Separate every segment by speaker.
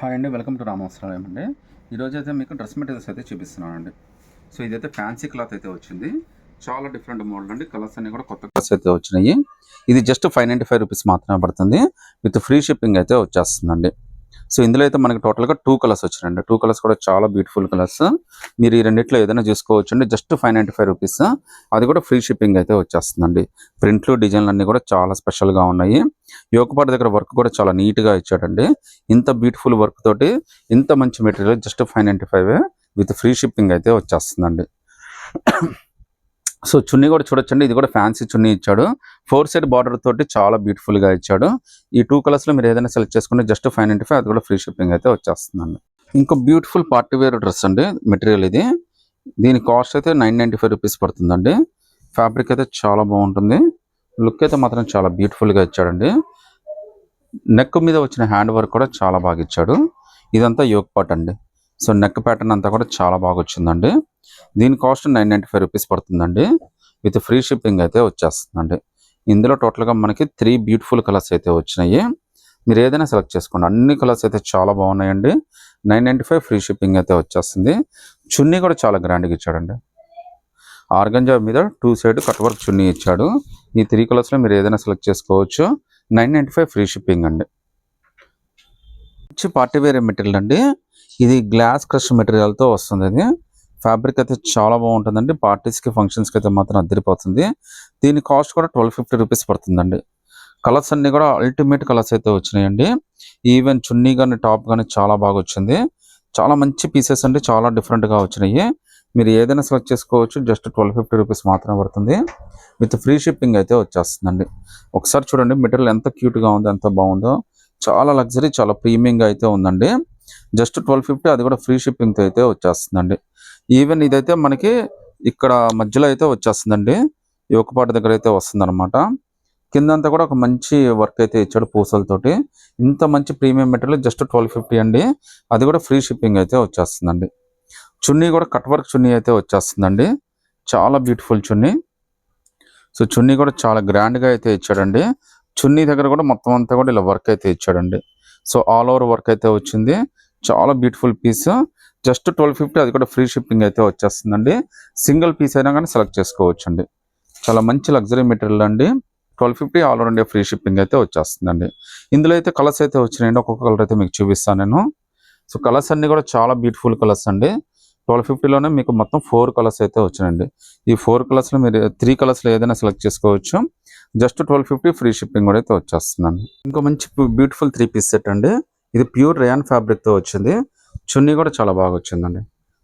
Speaker 1: Hi అండి, welcome to రామవస్త్రాలయం అండి. ఈరోజు అయితే మీకు డ్రెస్ మెటీరియల్స్ అయితే చూపిస్తున్నానండి. సో ఇదైతే ఫ్యాన్సీ క్లాత్ అయితే వచ్చింది. చాలా డిఫరెంట్ మోడల్ అండి. కలర్స్ అన్ని కూడా కొత్త కలర్స్ అయితే వచ్చినాయి. ఇది జస్ట్ 595 రూపీస్ మాత్రమే పడుతుంది. విత్ ఫ్రీ షిప్పింగ్ అయితే వచ్చేస్తుందండి. సో ఇందులో అయితే మనకి టోటల్గా 2 కలర్స్ వచ్చినాయండి. 2 కలర్స్ కూడా చాలా బ్యూటిఫుల్ కలర్స్. మీరు ఈ రెండిట్లో ఏదైనా చూసుకోవచ్చు అండి. Just 595 rupees. అది కూడా ఫ్రీ షిప్పింగ్ అయితే వచ్చేస్తుందండి. ప్రింట్లు డిజైన్లు అన్నీ కూడా చాలా స్పెషల్గా ఉన్నాయి. యోగపాటి దగ్గర వర్క్ కూడా చాలా నీట్గా ఇచ్చాడండి. ఇంత బ్యూటిఫుల్ వర్క్ తోటి ఇంత మంచి material just 595 with free shipping అయితే వచ్చేస్తుందండి. సో చున్నీ కూడా చూడొచ్చండి. ఇది కూడా ఫ్యాన్సీ చున్నీ ఇచ్చాడు. 4 సైడ్ బార్డర్ తోటి చాలా బ్యూటిఫుల్ గా ఇచ్చాడు. ఈ 2 కలర్స్ లో మీరు ఏదైనా సెలెక్ట్ చేసుకుంటే జస్ట్ 595, అది కూడా ఫ్రీ షిప్పింగ్ అయితే వచ్చేస్తుందండి. ఇంకో బ్యూటిఫుల్ పార్టీ వేర్ డ్రెస్ అండి. మెటీరియల్ ఇది. దీని కాస్ట్ అయితే 995 రూపీస్ పడుతుందండి. ఫ్యాబ్రిక్ అయితే చాలా బాగుంటుంది. లుక్ అయితే మాత్రం చాలా బ్యూటిఫుల్ గా ఇచ్చాడండి. నెక్ మీద వచ్చిన హ్యాండ్ వర్క్ కూడా చాలా బాగా ఇచ్చాడు. ఇదంతా యోక్ పార్ట్ అండి. సో నెక్ ప్యాటర్న్ అంతా కూడా చాలా బాగా వచ్చిందండి. దీని కాస్ట్ 995 రూపీస్ పడుతుందండి. విత్ ఫ్రీ షిప్పింగ్ అయితే వచ్చేస్తుందండి. ఇందులో టోటల్గా మనకి 3 బ్యూటిఫుల్ కలర్స్ అయితే వచ్చినాయి. మీరు ఏదైనా సెలెక్ట్ చేసుకోండి. అన్ని కలర్స్ అయితే చాలా బాగున్నాయండి. 995 ఫ్రీ షిప్పింగ్ అయితే వచ్చేస్తుంది. చున్నీ కూడా చాలా గ్రాండ్గా ఇచ్చాడండి. ఆర్గంజా మీద 2 సైడ్ కట్ వర్క్ చున్నీ ఇచ్చాడు. ఈ 3 కలర్స్లో మీరు ఏదైనా సెలెక్ట్ చేసుకోవచ్చు. 995 ఫ్రీ షిప్పింగ్ అండి. పార్టీ వేర్ మెటీరియల్ అండి. ఇది గ్లాస్ క్రష్ మెటీరియల్తో వస్తుంది. ఇది ఫ్యాబ్రిక్ అయితే చాలా బాగుంటుందండి. పార్టీస్కి ఫంక్షన్స్కి అయితే మాత్రం అదిరిపోతుంది. దీని కాస్ట్ కూడా 1250 రూపీస్ పడుతుందండి. కలర్స్ అన్నీ కూడా అల్టిమేట్ కలర్స్ అయితే వచ్చినాయండి. ఈవెన్ చున్నీ కానీ టాప్ కానీ చాలా బాగా వచ్చింది. చాలా మంచి పీసెస్ అండి. చాలా డిఫరెంట్గా వచ్చినాయి. మీరు ఏదైనా సెలెక్ట్ చేసుకోవచ్చు. జస్ట్ 1250 రూపీస్ మాత్రమే పడుతుంది. విత్ ఫ్రీ షిప్పింగ్ అయితే వచ్చేస్తుందండి. ఒకసారి చూడండి మెటీరియల్ ఎంత క్యూట్గా ఉందో, ఎంత బాగుందో. చాలా లగ్జరీ, చాలా ప్రీమియంగా అయితే ఉందండి. జస్ట్ 1250, అది కూడా ఫ్రీ షిప్పింగ్తో అయితే వచ్చేస్తుందండి. ఈవెన్ ఇదైతే మనకి ఇక్కడ మధ్యలో అయితే వచ్చేస్తుందండి. యోకపాటి దగ్గర అయితే వస్తుంది అనమాట. కిందంతా కూడా ఒక మంచి వర్క్ అయితే ఇచ్చాడు పూసలతోటి. ఇంత మంచి ప్రీమియం మెటీరియల్ జస్ట్ 1250 అండి. అది కూడా ఫ్రీ షిప్పింగ్ అయితే వచ్చేస్తుందండి. చున్నీ కూడా కట్ వర్క్ చున్నీ అయితే వచ్చేస్తుందండి. చాలా బ్యూటిఫుల్ చున్నీ. సో చున్నీ కూడా చాలా గ్రాండ్గా అయితే ఇచ్చాడండి. చున్నీ దగ్గర కూడా మొత్తం అంతా కూడా ఇలా వర్క్ అయితే ఇచ్చాడండి. సో ఆల్ ఓవర్ వర్క్ అయితే వచ్చింది. చాలా బ్యూటిఫుల్ పీస్. జస్ట్ 1250, అది కూడా ఫ్రీ షిప్పింగ్ అయితే వచ్చేస్తుందండి. సింగిల్ పీస్ అయినా కానీ సెలెక్ట్ చేసుకోవచ్చు అండి. చాలా మంచి లగ్జరీ మెటీరియల్ అండి. 1250 all over India free shipping అయితే వచ్చేస్తుందండి. ఇందులో అయితే కలర్స్ అయితే వచ్చినాయండి. ఒక్కొక్క కలర్ అయితే మీకు చూపిస్తాను నేను. సో కలర్స్ అన్ని కూడా చాలా బ్యూటిఫుల్ కలర్స్ అండి. 1250లోనే మీకు మొత్తం 4 కలర్స్ అయితే వచ్చినాయండి. ఈ 4 కలర్స్లో మీరు 3 కలర్స్లో ఏదైనా సెలెక్ట్ చేసుకోవచ్చు. జస్ట్ 1250 ఫ్రీ షిప్పింగ్ కూడా అయితే వచ్చేస్తుందండి. ఇంకో మంచి బ్యూటిఫుల్ 3 పీస్ సెట్ అండి. ఇది ప్యూర్ రేయాన్ ఫ్యాబ్రిక్తో వచ్చింది. చున్నీ కూడా చాలా బాగా వచ్చిందండి.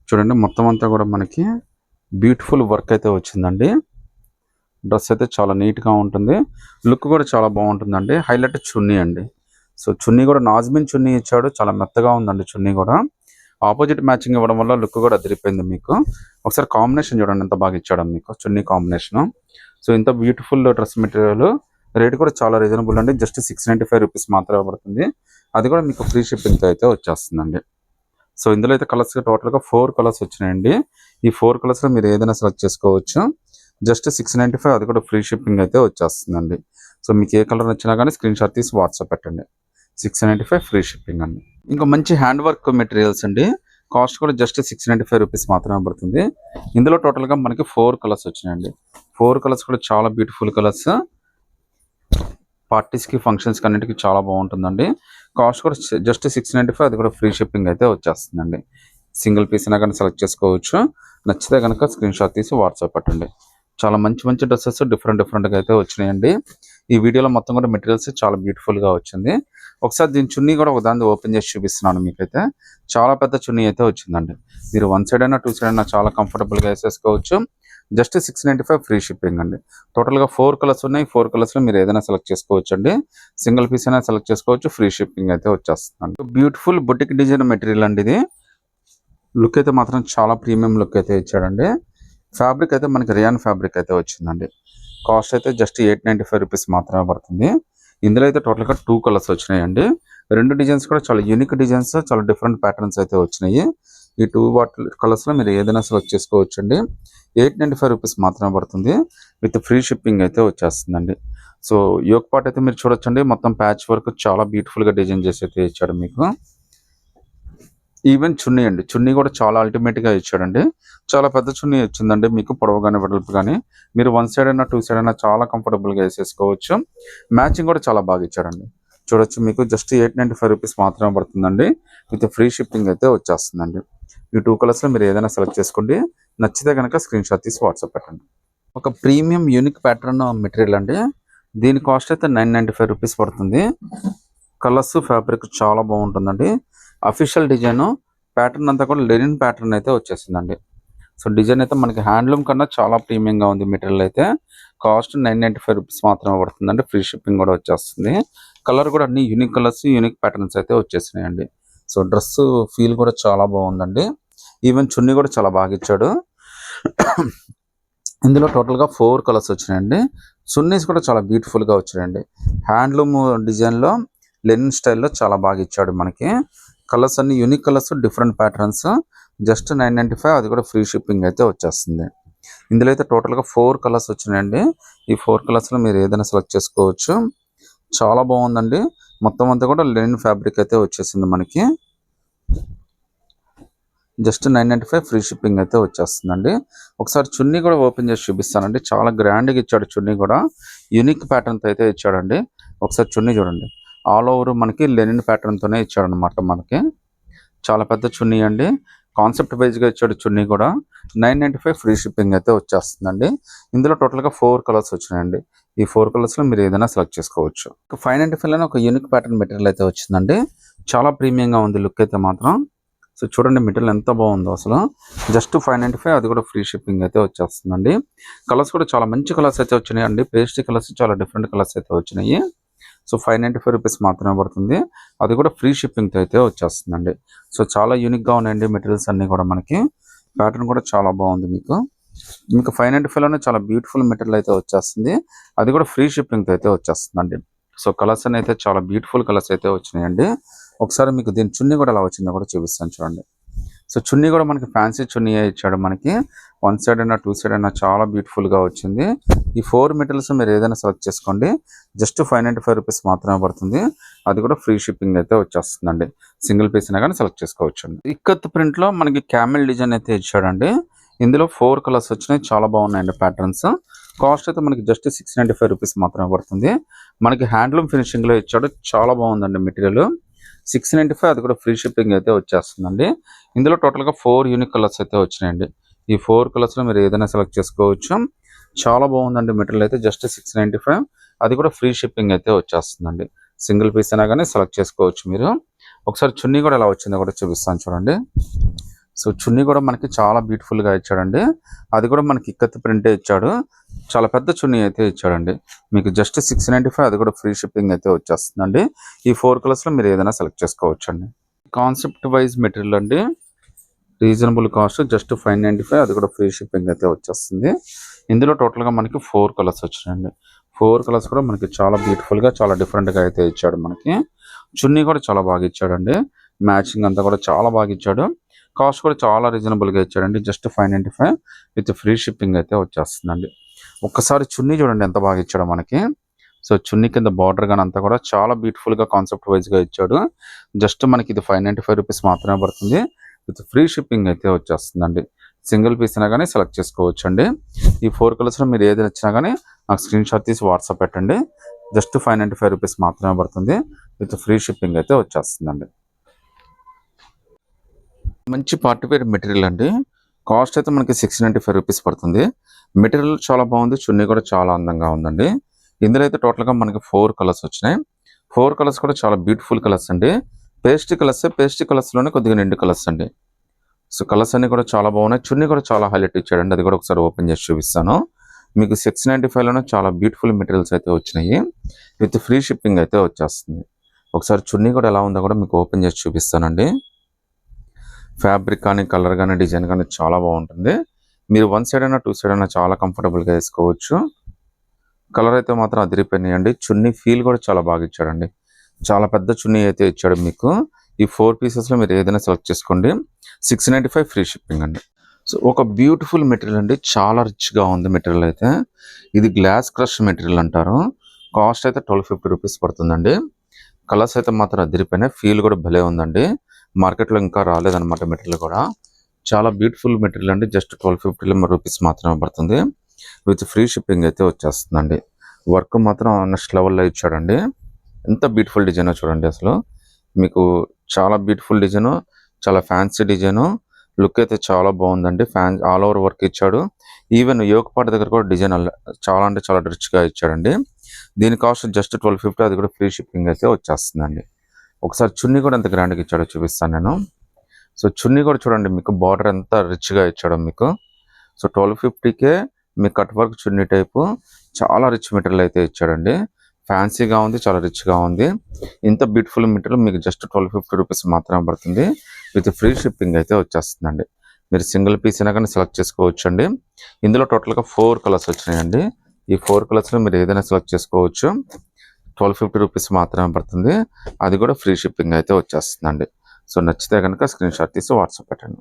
Speaker 1: చూడండి మొత్తం అంతా కూడా మనకి బ్యూటిఫుల్ వర్క్ అయితే వచ్చిందండి. డ్రెస్ అయితే చాలా నీట్గా ఉంటుంది. లుక్ కూడా చాలా బాగుంటుందండి. హైలైట్ చున్నీ అండి. సో చున్నీ కూడా నాజ్మిన్ చున్నీ ఇచ్చాడు. చాలా మెత్తగా ఉందండి చున్నీ కూడా. ఆపోజిట్ మ్యాచింగ్ ఇవ్వడం వల్ల లుక్ కూడా అదిరిపోయింది మీకు. ఒకసారి కాంబినేషన్ చూడండి ఎంత బాగా ఇచ్చాడు మీకు చున్నీ కాంబినేషన్. సో ఇంత బ్యూటిఫుల్ డ్రెస్ మెటీరియల్. రేట్ కూడా చాలా రీజనబుల్ అండి. జస్ట్ 695 రూపీస్ మాత్రమే పడుతుంది. అది కూడా మీకు ఫ్రీ షిప్పింగ్తో అయితే వచ్చేస్తుందండి. సో ఇందులో అయితే కలర్స్ టోటల్గా 4 కలర్స్ వచ్చినాయండి. ఈ 4 కలర్స్లో మీరు ఏదైనా సెలెక్ట్ చేసుకోవచ్చు. జస్ట్ 695, అది కూడా ఫ్రీ షిప్పింగ్ అయితే వచ్చేస్తుందండి. సో మీకు ఏ కలర్ నచ్చినా కానీ స్క్రీన్ షాట్ తీసి వాట్సాప్ పెట్టండి. 695 ఫ్రీ షిప్పింగ్ అండి. ఇంకా మంచి హ్యాండ్ వర్క్ మెటీరియల్స్ అండి. కాస్ట్ కూడా జస్ట్ 695 రూపీస్ మాత్రమే పడుతుంది. ఇందులో టోటల్గా మనకి 4 కలర్స్ వచ్చినాయండి. 4 కలర్స్ కూడా చాలా బ్యూటిఫుల్ కలర్స్. పార్టీస్కి ఫంక్షన్స్కి అన్నిటికీ చాలా బాగుంటుందండి. కాస్ట్ కూడా జస్ట్ 695, అది కూడా ఫ్రీ షిప్పింగ్ అయితే వచ్చేస్తుందండి. సింగిల్ పీస్ అయినా కానీ సెలెక్ట్ చేసుకోవచ్చు. నచ్చితే కనుక స్క్రీన్ షాట్ తీసి వాట్సాప్ పెట్టండి. చాలా మంచి మంచి డ్రెస్సెస్ డిఫరెంట్గా అయితే వచ్చినాయండి. ఈ వీడియోలో మొత్తం కూడా మెటీరియల్స్ చాలా బ్యూటిఫుల్గా వచ్చింది. ఒకసారి దీని చున్నీ కూడా ఒక దాన్ని ఓపెన్ చేసి చూపిస్తున్నాను మీకైతే. చాలా పెద్ద చున్నీ అయితే వచ్చిందండి. మీరు 1 సైడ్ అయినా 2 సైడ్ అయినా చాలా కంఫర్టబుల్గా వేసేసుకోవచ్చు. జస్ట్ 695 ఫ్రీ షిప్పింగ్ అండి. టోటల్గా 4 కలర్స్ ఉన్నాయి. 4 కలర్స్లో మీరు ఏదైనా సెలెక్ట్ చేసుకోవచ్చు అండి. సింగిల్ పీస్ అయినా సెలెక్ట్ చేసుకోవచ్చు. ఫ్రీ షిప్పింగ్ అయితే వచ్చేస్తుందండి. బ్యూటిఫుల్ బుటిక్ డిజైన్ మెటీరియల్ అండి ఇది. లుక్ అయితే మాత్రం చాలా ప్రీమియం లుక్ అయితే ఇచ్చాడండి. ఫ్యాబ్రిక్ అయితే మనకి రియాన్ ఫ్యాబ్రిక్ అయితే వచ్చిందండి. కాస్ట్ అయితే జస్ట్ 895 రూపీస్ మాత్రమే పడుతుంది. ఇందులో అయితే టోటల్గా 2 కలర్స్ వచ్చినాయండి. 2 డిజైన్స్ కూడా చాలా యూనిక్ డిజైన్స్, చాలా డిఫరెంట్ ప్యాటర్న్స్ అయితే వచ్చినాయి. ఈ 2 కలర్స్లో మీరు ఏదైనా సెలెక్ట్ చేసుకోవచ్చు అండి. 895 రూపీస్ మాత్రమే పడుతుంది. విత్ ఫ్రీ షిప్పింగ్ అయితే వచ్చేస్తుందండి. సో యోక్ పార్ట్ అయితే మీరు చూడొచ్చండి. మొత్తం ప్యాచ్ వర్క్ చాలా బ్యూటిఫుల్గా డిజైన్ చేసి అయితే ఇచ్చాడు మీకు. ఈవెన్ చున్నీ అండి, చున్నీ కూడా చాలా అల్టిమేట్గా ఇచ్చాడండి. చాలా పెద్ద చున్నీ వచ్చిందండి మీకు, పొడవు కానీ వెడల్పు కానీ. మీరు వన్ సైడ్ అయినా టూ సైడ్ అయినా చాలా కంఫర్టబుల్గా వేసేసుకోవచ్చు. మ్యాచింగ్ కూడా చాలా బాగా ఇచ్చాడండి. చూడొచ్చు, మీకు జస్ట్ 895 రూపీస్ మాత్రమే పడుతుందండి. విత్ ఫ్రీ షిప్పింగ్ అయితే వచ్చేస్తుందండి. ఈ 2 కలర్స్లో మీరు ఏదైనా సెలెక్ట్ చేసుకోండి. నచ్చితే కనుక స్క్రీన్ షాట్ తీసి వాట్సాప్ పెట్టండి. ఒక ప్రీమియం యూనిక్ ప్యాటర్న్ మెటీరియల్ అండి. దీని కాస్ట్ అయితే 995 రూపీస్ పడుతుంది. కలర్స్ ఫ్యాబ్రిక్ చాలా బాగుంటుందండి. అఫీషియల్ డిజైన్ ప్యాటర్న్ అంతా కూడా లెనిన్ ప్యాటర్న్ అయితే వచ్చేసిందండి. సో డిజైన్ అయితే మనకి హ్యాండ్లూమ్ కన్నా చాలా ప్రీమియంగా ఉంది. మెటీరియల్ అయితే కాస్ట్ 995 రూపీస్ మాత్రమే పడుతుందండి. ఫ్రీ షిప్పింగ్ కూడా వచ్చేస్తుంది. కలర్ కూడా అన్ని యూనిక్ కలర్స్, యూనిక్ ప్యాటర్న్స్ అయితే వచ్చేసినాయండి. సో డ్రెస్ ఫీల్ కూడా చాలా బాగుందండి. ఈవెన్ చున్నీ కూడా చాలా బాగా ఇచ్చాడు. ఇందులో టోటల్గా 4 కలర్స్ వచ్చినాయండి. చున్నీస్ కూడా చాలా బ్యూటిఫుల్గా వచ్చాయండి. హ్యాండ్లూమ్ డిజైన్లో లెనిన్ స్టైల్లో చాలా బాగా ఇచ్చాడు మనకి. కలర్స్ అన్ని unique colours, different patterns. Just 995, అది కూడా ఫ్రీ షిప్పింగ్ అయితే వచ్చేస్తుంది. ఇందులో అయితే టోటల్గా 4 కలర్స్ వచ్చినాయండి. ఈ 4 కలర్స్లో మీరు ఏదైనా సెలెక్ట్ చేసుకోవచ్చు. చాలా బాగుందండి. మొత్తం అంతా కూడా లెనిన్ ఫ్యాబ్రిక్ అయితే వచ్చేసింది మనకి. జస్ట్ 995 ఫ్రీ షిప్పింగ్ అయితే వచ్చేస్తుందండి. ఒకసారి చున్నీ కూడా ఓపెన్ చేసి చూపిస్తానండి. చాలా గ్రాండ్గా ఇచ్చాడు చున్నీ కూడా. యూనిక్ ప్యాటర్న్తో అయితే ఇచ్చాడండి. ఒకసారి చున్నీ చూడండి, ఆల్ ఓవర్ మనకి లెనిన్ ప్యాటర్న్తోనే ఇచ్చాడు అనమాట మనకి. చాలా పెద్ద చున్నీ అండి. కాన్సెప్ట్ వైజ్గా ఇచ్చాడు చున్నీ కూడా. 995 ఫ్రీ షిప్పింగ్ అయితే వచ్చేస్తుందండి. ఇందులో టోటల్గా 4 కలర్స్ వచ్చినాయండి. ఈ 4 కలర్స్లో మీరు ఏదైనా సెలెక్ట్ చేసుకోవచ్చు. 595లోనే ఒక యూనిక్ ప్యాటర్న్ మెటీరియల్ అయితే వచ్చిందండి. చాలా ప్రీమియంగా ఉంది లుక్ అయితే మాత్రం. సో చూడండి మెటీరియల్ ఎంత బాగుందో అసలు. జస్ట్ 595, అది కూడా ఫ్రీ షిప్పింగ్ అయితే వచ్చేస్తుందండి. కలర్స్ కూడా చాలా మంచి కలర్స్ అయితే వచ్చినాయి అండి. పేస్ట్రీ కలర్స్, చాలా డిఫరెంట్ కలర్స్ అయితే వచ్చినాయి. సో 595 రూపీస్ మాత్రమే పడుతుంది. అది కూడా ఫ్రీ షిప్పింగ్తో అయితే వచ్చేస్తుందండి. సో చాలా యూనిక్గా ఉన్నాయండి మెటీరియల్స్ అన్నీ కూడా మనకి. ప్యాటర్న్ కూడా చాలా బాగుంది మీకు. 595లోనే చాలా బ్యూటిఫుల్ మెటీరియల్ అయితే వచ్చేస్తుంది. అది కూడా ఫ్రీ షిప్పింగ్తో అయితే వచ్చేస్తుందండి. సో కలర్స్ అన్ని అయితే చాలా బ్యూటిఫుల్ కలర్స్ అయితే వచ్చినాయండి. ఒకసారి మీకు దీని చున్నీ కూడా ఎలా వచ్చిందో కూడా చూపిస్తాను చూడండి. సో చున్నీ కూడా మనకి ఫ్యాన్సీ చున్నీ ఇచ్చాడు మనకి. వన్ సైడ్ అయినా టూ సైడ్ అయినా చాలా బ్యూటిఫుల్గా వచ్చింది. ఈ 4 మెటీరియల్స్ మీరు ఏదైనా సెలెక్ట్ చేసుకోండి. జస్ట్ 595 రూపీస్ మాత్రమే పడుతుంది. అది కూడా ఫ్రీ షిప్పింగ్ అయితే వచ్చేస్తుందండి. సింగిల్ పీస్ అయినా కానీ సెలెక్ట్ చేసుకోవచ్చు. ఇక్కత్ ప్రింట్లో మనకి క్యామెల్ డిజైన్ అయితే ఇచ్చాడండి. ఇందులో 4 కలర్స్ వచ్చినాయి. చాలా బాగున్నాయండి ప్యాటర్న్స్. కాస్ట్ అయితే మనకి జస్ట్ 695 రూపీస్ మాత్రమే పడుతుంది. మనకి హ్యాండ్లూమ్ ఫినిషింగ్లో ఇచ్చాడు. చాలా బాగుందండి మెటీరియల్. 695, అది కూడా ఫ్రీ షిప్పింగ్ అయితే వచ్చేస్తుందండి. ఇందులో టోటల్గా 4 యూనిక్ కలర్స్ అయితే వచ్చినాయండి. ఈ 4 కలర్స్లో మీరు ఏదైనా సెలెక్ట్ చేసుకోవచ్చు. చాలా బాగుందండి మెటీరియల్ అయితే. జస్ట్ 695, అది కూడా ఫ్రీ షిప్పింగ్ అయితే వచ్చేస్తుందండి. సింగిల్ పీస్ అయినా కానీ సెలెక్ట్ చేసుకోవచ్చు మీరు. ఒకసారి చున్నీ కూడా ఎలా వచ్చిందో కూడా చూపిస్తాను చూడండి. సో చున్నీ కూడా మనకి చాలా బ్యూటిఫుల్గా ఇచ్చాడండి. అది కూడా మనకి ఇక్కత్ ప్రింటే ఇచ్చాడు. చాలా పెద్ద చున్నీ అయితే ఇచ్చాడండి. మీకు జస్ట్ 695, అది కూడా ఫ్రీ షిప్పింగ్ అయితే వచ్చేస్తుందండి. ఈ 4 కలర్స్లో మీరు ఏదైనా సెలెక్ట్ చేసుకోవచ్చు అండి. కాన్సెప్ట్ వైజ్ మెటీరియల్ అండి. రీజనబుల్ కాస్ట్, జస్ట్ 595, అది కూడా ఫ్రీ షిప్పింగ్ అయితే వచ్చేస్తుంది. ఇందులో టోటల్గా మనకి 4 కలర్స్ వచ్చినాయండి. 4 కలర్స్ కూడా మనకి చాలా బ్యూటిఫుల్గా, చాలా డిఫరెంట్గా అయితే ఇచ్చాడు మనకి. చున్నీ కూడా చాలా బాగా ఇచ్చాడండి. మ్యాచింగ్ అంతా కూడా చాలా బాగా ఇచ్చాడు. కాస్ట్ కూడా చాలా రీజనబుల్గా ఇచ్చాడండి. జస్ట్ 595 విత్ ఫ్రీ షిప్పింగ్ అయితే వచ్చేస్తుందండి. ఒక్కసారి చున్నీ చూడండి ఎంత బాగా ఇచ్చాడో మనకి. సో చున్నీ కింద బార్డర్ కానీ అంతా కూడా చాలా బ్యూటిఫుల్గా కాన్సెప్ట్ వైజ్గా ఇచ్చాడు. జస్ట్ మనకి ఇది 595 రూపీస్ మాత్రమే పడుతుంది. విత్ ఫ్రీ షిప్పింగ్ అయితే వచ్చేస్తుందండి. సింగిల్ పీస్ అయినా కానీ సెలెక్ట్ చేసుకోవచ్చు అండి. ఈ 4 కలర్స్లో మీరు ఏది నచ్చినా కానీ నాకు స్క్రీన్ షాట్ తీసి వాట్సాప్ పెట్టండి. జస్ట్ 595 రూపీస్ మాత్రమే పడుతుంది. విత్ ఫ్రీ షిప్పింగ్ అయితే వచ్చేస్తుందండి. మంచి పార్టీ వేర్ మెటీరియల్ అండి. కాస్ట్ అయితే మనకి 695 రూపీస్ పడుతుంది. మెటీరియల్ చాలా బాగుంది. చున్నీ కూడా చాలా అందంగా ఉందండి. ఇందులో అయితే టోటల్గా మనకి 4 కలర్స్ వచ్చినాయి. 4 కలర్స్ కూడా చాలా బ్యూటిఫుల్ కలర్స్ అండి. పేస్ట్రీ కలర్స్, పేస్ట్రీ కలర్స్లోనే కొద్దిగా నిండు కలర్స్ అండి. సో కలర్స్ అన్ని కూడా చాలా బాగున్నాయి. చున్నీ కూడా చాలా హైలైట్ ఇచ్చాడండి. అది కూడా ఒకసారి ఓపెన్ చేసి చూపిస్తాను. మీకు 695లోనే చాలా బ్యూటిఫుల్ మెటీరియల్స్ అయితే వచ్చినాయి. విత్ ఫ్రీ షిప్పింగ్ అయితే వచ్చేస్తుంది. ఒకసారి చున్నీ కూడా ఎలా ఉందో కూడా మీకు ఓపెన్ చేసి చూపిస్తానండి. ఫ్యాబ్రిక్ కానీ, కలర్ కానీ, డిజైన్ కానీ చాలా బాగుంటుంది. మీరు వన్ సైడ్ అయినా టూ సైడ్ అయినా చాలా కంఫర్టబుల్గా వేసుకోవచ్చు. కలర్ అయితే మాత్రం అదిరిపోయినాయండి. చున్నీ ఫీల్ కూడా చాలా బాగా ఇచ్చాడండి. చాలా పెద్ద చున్నీ అయితే ఇచ్చాడు మీకు. ఈ 4 పీసెస్లో మీరు ఏదైనా సెలెక్ట్ చేసుకోండి. 695 ఫ్రీ షిప్పింగ్ అండి. సో ఒక బ్యూటిఫుల్ మెటీరియల్ అండి. చాలా రిచ్గా ఉంది మెటీరియల్ అయితే. ఇది గ్లాస్ క్రష్ మెటీరియల్ అంటారు. కాస్ట్ అయితే 1250 రూపీస్ పడుతుందండి. కలర్స్ అయితే మాత్రం అదిరిపోయినాయి. ఫీల్ కూడా భలే ఉందండి. మార్కెట్లో ఇంకా రాలేదన్నమాట మెటీరియల్ కూడా. చాలా బ్యూటిఫుల్ మెటీరియల్ అండి. జస్ట్ 1250 రూపీస్ మాత్రమే పడుతుంది. విత్ ఫ్రీ షిప్పింగ్ అయితే వచ్చేస్తుందండి. వర్క్ మాత్రం నెక్స్ట్ లెవెల్లో ఇచ్చాడండి. ఎంత బ్యూటిఫుల్ డిజైన్ చూడండి. అసలు మీకు చాలా బ్యూటిఫుల్ డిజైన్, చాలా ఫ్యాన్సీ డిజైన్. లుక్ అయితే చాలా బాగుందండి. ఫ్యాన్ ఆల్ ఓవర్ వర్క్ ఇచ్చాడు. ఈవెన్ యోగ పాట దగ్గర కూడా డిజైన్ చాలా అంటే చాలా రిచ్గా ఇచ్చాడండి. దీని కాస్ట్ జస్ట్ 1250, అది కూడా ఫ్రీ షిప్పింగ్ అయితే వచ్చేస్తుందండి. ఒకసారి చున్నీ కూడా ఎంత గ్రాండ్గా ఇచ్చాడో చూపిస్తాను నేను. సో చున్నీ కూడా చూడండి, మీకు బార్డర్ ఎంత రిచ్గా ఇచ్చాడో మీకు. సో 1250కే మీ కట్ వర్క్ చున్నీ టైపు చాలా రిచ్ మెటీరియల్ అయితే ఇచ్చాడండి. ఫ్యాన్సీగా ఉంది, చాలా రిచ్గా ఉంది. ఇంత బ్యూటిఫుల్ మెటీరియల్ మీకు జస్ట్ 1250 రూపీస్ మాత్రమే పడుతుంది. విత్ ఫ్రీ షిప్పింగ్ అయితే వచ్చేస్తుందండి. మీరు సింగిల్ పీస్ అయినా కానీ సెలెక్ట్ చేసుకోవచ్చు అండి. ఇందులో టోటల్గా 4 కలర్స్ వచ్చినాయండి. ఈ 4 కలర్స్లో మీరు ఏదైనా సెలెక్ట్ చేసుకోవచ్చు. 1250 రూపీస్ మాత్రమే పడుతుంది. అది కూడా ఫ్రీ షిప్పింగ్ అయితే వచ్చేస్తుందండి. సో నచ్చితే కనుక స్క్రీన్ షాట్ తీసి వాట్సాప్ పెట్టండి.